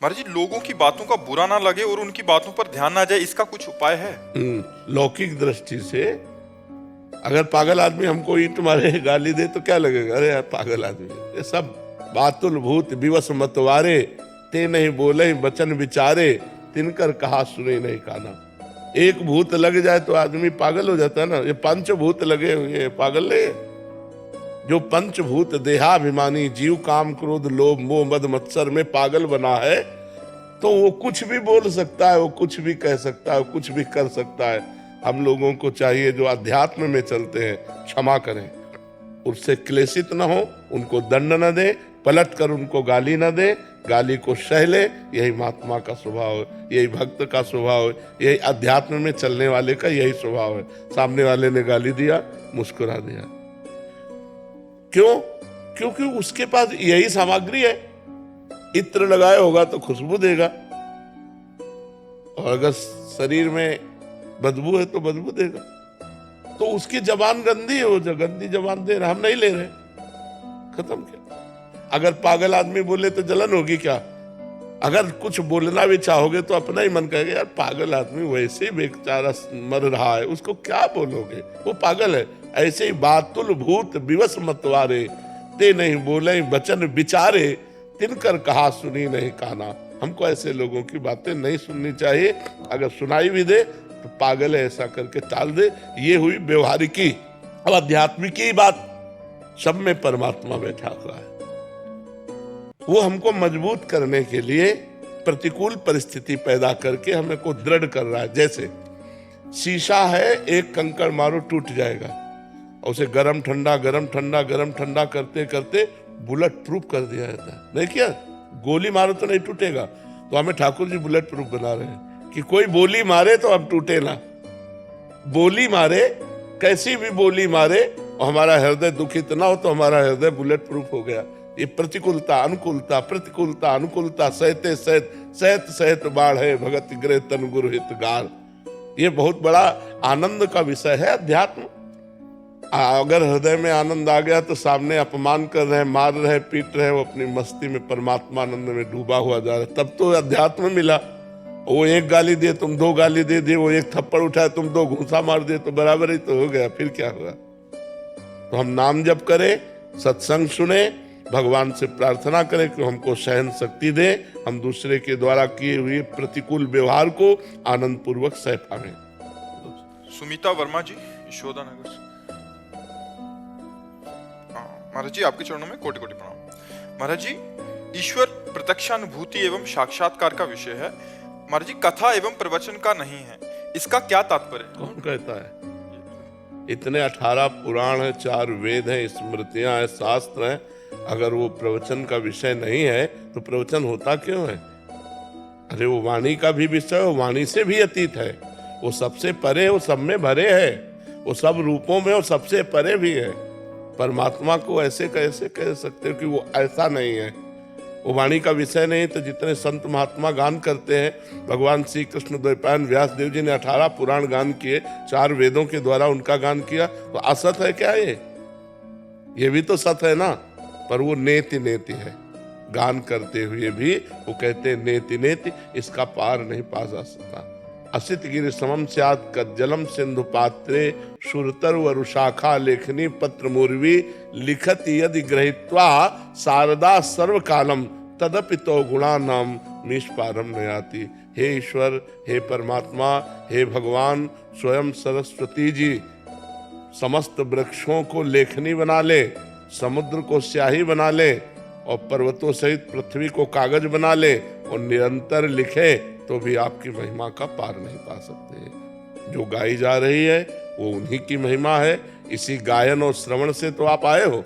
महाराज जी, लोगों की बातों का बुरा ना लगे और उनकी बातों पर ध्यान ना जाए, इसका कुछ उपाय है? लौकिक दृष्टि से अगर पागल आदमी हमको ईंट मारे गाली दे तो क्या लगेगा, अरे यार पागल आदमी। ये सब बातुल भूत विवश मतवारे, ते नहीं बोले बचन विचारे, तिनकर कहा सुने नहीं काना। एक भूत लग जाए तो आदमी पागल हो जाता है ना। ये पंचभूत लगे हुए पागल नहीं है। जो पंचभूत देहाभिमानी जीव काम क्रोध लोभ मोह मद मत्सर में पागल बना है, तो वो कुछ भी बोल सकता है, वो कुछ भी कह सकता है, वो कुछ भी कर सकता है। हम लोगों को चाहिए जो अध्यात्म में चलते हैं क्षमा करें, उससे क्लेशित न हो, उनको दंड न दे, पलट कर उनको गाली न दे, गाली को सह ले। यही महात्मा का स्वभाव है, यही भक्त का स्वभाव है, यही अध्यात्म में चलने वाले का यही स्वभाव है। सामने वाले ने गाली दिया, मुस्कुरा दिया। क्यों? क्योंकि उसके पास यही सामग्री है। इत्र लगाया होगा तो खुशबू देगा, और अगर शरीर में बदबू है तो बदबू देगा। तो उसकी जबान गंदी है, वो जो गंदी जबान दे रहा, हम नहीं ले रहे, खत्म किया। अगर पागल आदमी बोले तो जलन होगी क्या? अगर कुछ बोलना भी चाहोगे तो अपना ही मन कहेगा, यार पागल आदमी वैसे ही बेचारा मर रहा है, उसको क्या बोलोगे, वो पागल है। ऐसे ही बातुल भूत विवश मतवारे, ते नहीं बोले बचन विचारे, तिनकर कहा सुनी नहीं काना। हमको ऐसे लोगों की बातें नहीं सुननी चाहिए। अगर सुनाई भी दे तो पागल है ऐसा करके टाल दे। ये हुई व्यवहारिकी। अब आध्यात्मिकी बात, सब में परमात्मा बैठा हुआ है। वो हमको मजबूत करने के लिए प्रतिकूल परिस्थिति पैदा करके हमें को दृढ़ कर रहा है। जैसे शीशा है, एक कंकड़ मारो टूट जाएगा, और उसे गरम ठंडा गरम ठंडा गरम ठंडा करते करते बुलेट प्रूफ कर दिया जाता है। नहीं किया? गोली मारो तो नहीं टूटेगा। तो हमें ठाकुर जी बुलेट प्रूफ बना रहे हैं कि कोई बोली मारे तो अब टूटे ना। बोली मारे, कैसी भी बोली मारे, और हमारा हृदय दुखित ना हो, तो हमारा हृदय बुलेट प्रूफ हो गया। ये प्रतिकूलता अनुकूलता प्रतिकूलता अनुकूलता सहते सहत सहत सहत बाढ़ है भगत गृह तन गुरु हित गार। ये बहुत बड़ा आनंद का विषय है अध्यात्म। अगर हृदय में आनंद आ गया तो सामने अपमान कर रहे हैं, मार रहे हैं, पीट रहे हैं, वो अपनी मस्ती में परमात्मा आनंद में डूबा हुआ जा रहा है, तब तो अध्यात्म मिला। वो एक गाली दिए तुम दो गाली दे दिए, वो एक थप्पड़ उठाए तुम दो घूंसा मार दिए, तो बराबर ही तो हो गया। फिर क्या हुआ? तो हम नाम जप करें, सत्संग सुने, भगवान से प्रार्थना करें कि हमको सहन शक्ति दे, हम दूसरे के द्वारा किए हुए प्रतिकूल व्यवहार को आनंद पूर्वक सह पाएं। सुमिता वर्मा जी, यशोदा नगर से। महाराज जी, आपके चरणों में कोटि कोटि प्रणाम। महाराज जी, ईश्वर प्रत्यक्षानुभूति एवं साक्षात्कार का विषय है। महाराज जी, कथा एवं प्रवचन का नहीं है, इसका क्या तात्पर्य? कौन कहता है? इतने 18 पुराण है, 4 वेद हैं, स्मृतियां हैं, शास्त्र हैं। अगर वो प्रवचन का विषय नहीं है तो प्रवचन होता क्यों है? अरे वो वाणी का भी विषय, वो वाणी से भी अतीत है, वो सबसे परे, वो सब में भरे है, वो सब रूपों में और सबसे परे भी है। परमात्मा को ऐसे कैसे कह सकते हो कि वो ऐसा नहीं है? वो वाणी का विषय नहीं। तो जितने संत महात्मा गान करते हैं, भगवान श्री कृष्ण द्वैपायन व्यास देव जी ने 18 पुराण गान किए, 4 वेदों के द्वारा उनका गान किया, तो असत है क्या ये भी तो सत है ना। पर वो नेति नेति है, गान करते हुए भी वो कहते हैं नेति नेति, इसका पार नहीं पा जा सकता। असित गिरि समम स्यात् कज्जलम सिंधु पात्रे, सुरतर वरुशाखा लेखनी पत्र मूर्वी, लिखत यदि ग्रहीत्वा शारदा सर्वकालम, तदपि तो गुणानाम मीश-पारम न याति। हे ईश्वर, हे परमात्मा, हे भगवान स्वयं सरस्वती जी समस्त वृक्षों को लेखनी बना ले, समुद्र को स्याही बना ले, और पर्वतों सहित पृथ्वी को कागज बना ले, और निरंतर लिखे, तो भी आपकी महिमा का पार नहीं पा सकते। जो गाई जा रही है वो उन्हीं की महिमा है। इसी गायन और श्रवण से तो आप आए हो,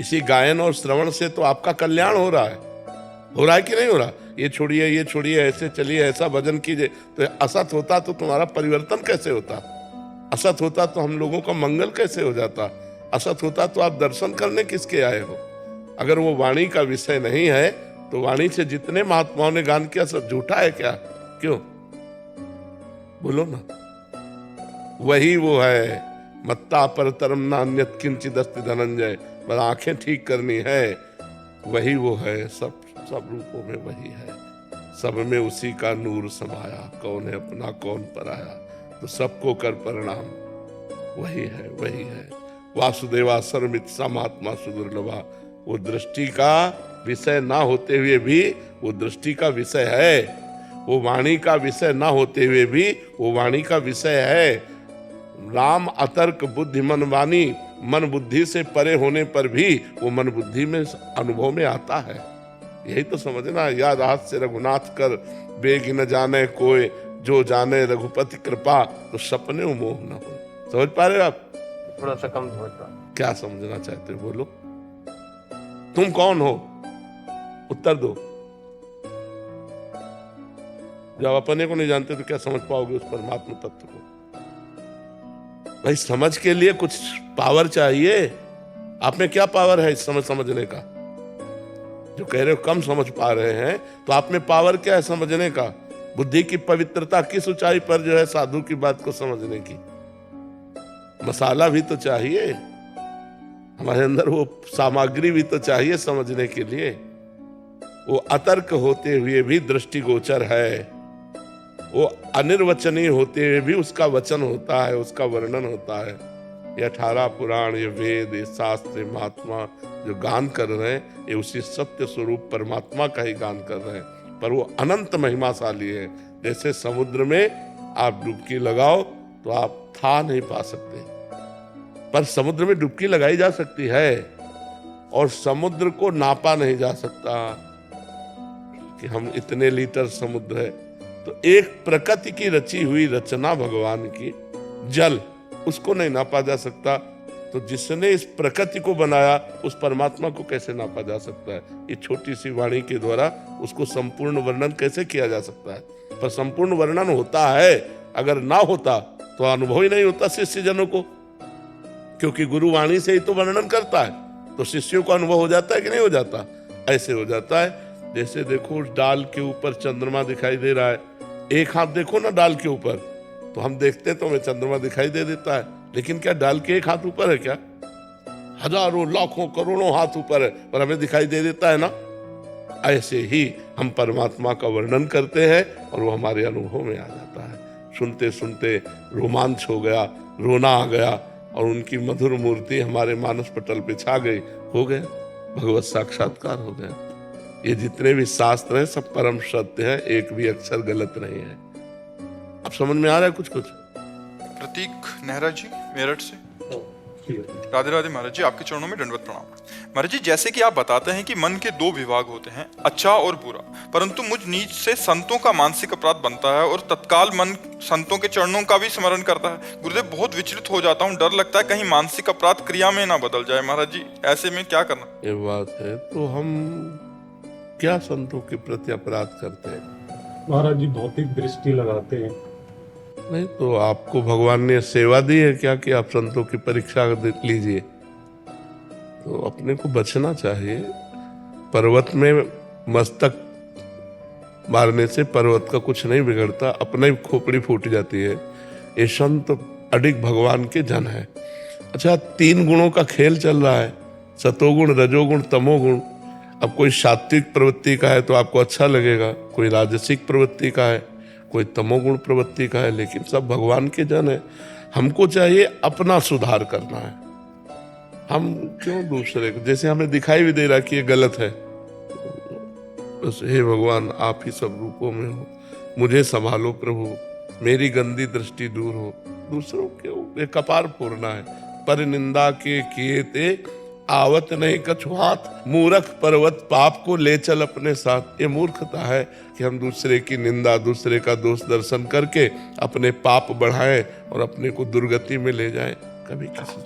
इसी गायन और श्रवण से तो आपका कल्याण हो रहा है कि नहीं हो रहा? ये छोड़िए, ये छोड़िए, ऐसे चलिए, ऐसा भजन कीजिए। तो असत होता तो तुम्हारा परिवर्तन कैसे होता? असत होता तो हम लोगों का मंगल कैसे हो जाता? असत होता तो आप दर्शन करने किसके आए हो? अगर वो वाणी का विषय नहीं है तो वाणी से जितने महात्माओं ने गान किया सब झूठा है क्या? क्यों? बोलो ना। वही वो है, मत्ता परतरम नान्यत किंचिदस्ति धनंजय। बस आंखें ठीक करनी है, वही वो है, सब सब रूपों में वही है, सब में उसी का नूर समाया, कौन है अपना कौन पराया, तो सबको कर प्रणाम, वही है वही है। वासुदेवा सर्वमित समात्मा सुदुर्लभा, वो दृष्टि का विषय ना होते हुए भी वो दृष्टि का विषय है, वो वाणी का विषय ना होते हुए भी वो वाणी का विषय है। राम अतर्क बुद्धि मन वाणी, मन बुद्धि से परे होने पर भी वो मन बुद्धि में अनुभव में आता है। यही तो समझना, याद हास्य रघुनाथ कर, बेग न जाने कोई, जो जाने रघुपति कृपा, तो सपने मोह न हो। समझ पा रहे हो आप? थोड़ा सा कम समझ पा। क्या समझना चाहते हो, बोलो। तुम कौन हो, उत्तर दो। जब अपने को नहीं जानते तो क्या समझ पाओगे उस परमात्मा तत्व को? भाई समझ के लिए कुछ पावर चाहिए। आप में क्या पावर है इस समझने का? जो कह रहे हो कम समझ पा रहे हैं, तो आप में पावर क्या है समझने का? बुद्धि की पवित्रता किस ऊंचाई पर जो है साधु की बात को समझने की? मसाला भी तो चाहिए, हमारे अंदर वो सामग्री भी तो चाहिए समझने के लिए। वो अतर्क होते हुए भी दृष्टिगोचर है, वो अनिर्वचनीय होते हुए भी उसका वचन होता है, उसका वर्णन होता है। ये 18 पुराण, ये वेद, ये शास्त्र, ये महात्मा जो गान कर रहे हैं, ये उसी सत्य स्वरूप परमात्मा का ही गान कर रहे हैं, पर वो अनंत महिमाशाली है। जैसे समुद्र में आप डुबकी लगाओ तो आप था नहीं पा सकते, पर समुद्र में डुबकी लगाई जा सकती है, और समुद्र को नापा नहीं जा सकता कि हम इतने लीटर समुद्र है। तो एक प्रकृति की रची हुई रचना भगवान की, जल, उसको नहीं नापा जा सकता, तो जिसने इस प्रकृति को बनाया उस परमात्मा को कैसे नापा जा सकता है? ये छोटी सी वाणी के द्वारा उसको संपूर्ण वर्णन कैसे किया जा सकता है? पर संपूर्ण वर्णन होता है, अगर ना होता तो अनुभव ही नहीं होता शिष्य जनों को, क्योंकि गुरु वाणी से ही तो वर्णन करता है, तो शिष्यों को अनुभव हो जाता है कि नहीं हो जाता? ऐसे हो जाता है। जैसे देखो उस डाल के ऊपर चंद्रमा दिखाई दे रहा है, एक हाथ देखो ना डाल के ऊपर, तो हम देखते तो हमें चंद्रमा दिखाई दे देता है, लेकिन क्या डाल के एक हाथ ऊपर है क्या? हजारों लाखों करोड़ों हाथ ऊपर है, पर हमें दिखाई दे देता है ना। ऐसे ही हम परमात्मा का वर्णन करते हैं और वो हमारे अनुभव में आ जाता है। सुनते सुनते रोमांच हो गया, रोना आ गया, और उनकी मधुर मूर्ति हमारे मानस पटल पे छा गई, हो गया भगवत साक्षात्कार हो गया। ये जितने भी शास्त्र हैं सब परम सत्य है, एक भी अक्षर गलत नहीं है। अब समझ में आ रहा है कुछ? प्रतीक नेहरा जी मेरठ से। राधे राधे महाराज जी, आपके चरणों में दंडवत प्रणाम। महाराज जी, जैसे कि आप बताते हैं कि मन के 2 विभाग होते हैं, अच्छा और बुरा, परंतु मुझ नीच से संतों का मानसिक अपराध बनता है और तत्काल मन संतों के चरणों का भी स्मरण करता है। गुरुदेव, बहुत विचलित हो जाता हूँ, डर लगता है कहीं मानसिक अपराध क्रिया में ना बदल जाए। महाराज जी, ऐसे में क्या करना? ये बात है, तो हम क्या संतों के प्रति अपराध करते हैं? महाराज जी भौतिक दृष्टि लगाते हैं। नहीं तो आपको भगवान ने सेवा दी है क्या कि आप संतों की परीक्षा लीजिए? तो अपने को बचना चाहिए। पर्वत में मस्तक मारने से पर्वत का कुछ नहीं बिगड़ता, अपना ही खोपड़ी फूट जाती है। ये संत अडिग भगवान के जन है। अच्छा, 3 गुणों का खेल चल रहा है, सतोगुण, रजोगुण, तमोगुण। अब कोई सात्विक प्रवृत्ति का है तो आपको अच्छा लगेगा, कोई राजसिक प्रवृत्ति का है, कोई तमोगुण प्रवृत्ति का है, लेकिन सब भगवान के जन है। हमको चाहिए अपना सुधार करना है। हम क्यों दूसरे को, जैसे हमें दिखाई भी दे रहा कि ये गलत है, बस हे भगवान आप ही सब रूपों में हो, मुझे संभालो प्रभु, मेरी गंदी दृष्टि दूर हो। दूसरों के कपार फोड़ना है। पर निंदा के किए ते आवत नहीं कछु हाथ, मूर्ख पर्वत पाप को ले चल अपने साथ। ये मूर्खता है कि हम दूसरे की निंदा, दूसरे का दोष दर्शन करके अपने पाप बढ़ाएं और अपने को दुर्गति में ले जाएं। कभी किसी